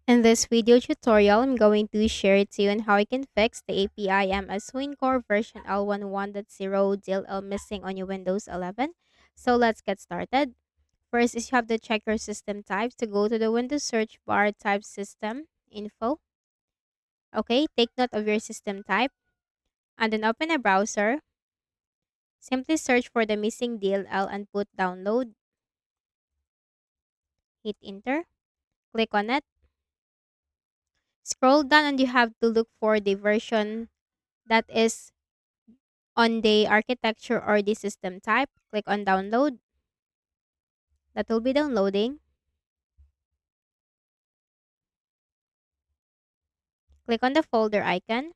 In this video tutorial, I'm going to share to you on how you can fix the Api-ms-win-core-version-l1-1.0.dll missing on your Windows 11. So let's get started. First is you have to check your system types. To go to the Windows search bar, type system info. Okay, take note of your system type and then open a browser. Simply search for the missing DLL and put download. Hit enter. Click on it. Scroll down and you have to look for the version that is on the architecture or the system type. Click on download. That will be downloading. Click on the folder icon.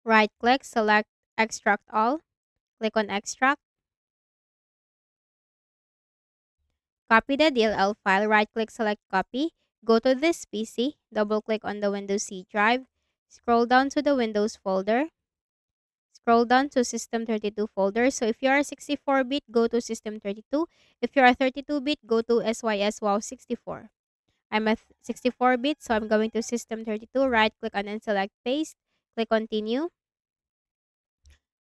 Right click, select extract all. Click on extract. Copy the DLL file. Right click, select copy. Go to this PC. Double click on the Windows C drive. Scroll down to the Windows folder. Scroll down to System32 folder. So if you are 64-bit, go to System32. If you are 32-bit, go to SYSWOW64. I'm a 64-bit, so I'm going to System32. Right click on and select paste. Click continue.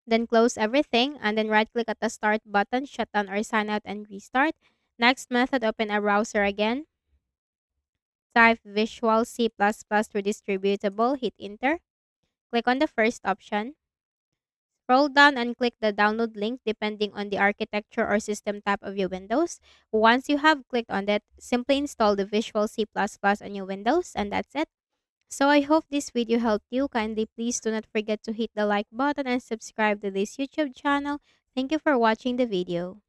Then close everything and then right click at the start button, shut down or sign out and restart. Next method, open a browser again. Type Visual C++ to distributable, hit enter. Click on the first option. Scroll down and click the download link depending on the architecture or system type of your Windows. Once you have clicked on that, simply install the Visual C++ on your Windows and that's it. So I hope this video helped you. Kindly please do not forget to hit the like button and subscribe to this YouTube channel. Thank you for watching the video.